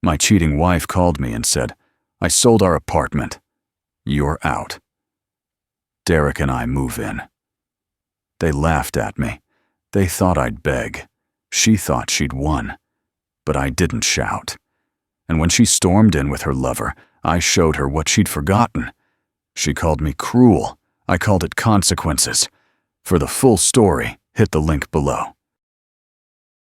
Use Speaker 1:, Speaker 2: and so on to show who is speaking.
Speaker 1: My cheating wife called me and said, "I sold our apartment. You're out." Derek and I move in. They laughed at me. They thought I'd beg. She thought she'd won. But I didn't shout. And when she stormed in with her lover, I showed her what she'd forgotten. She called me cruel. I called it consequences. For the full story, hit the link below.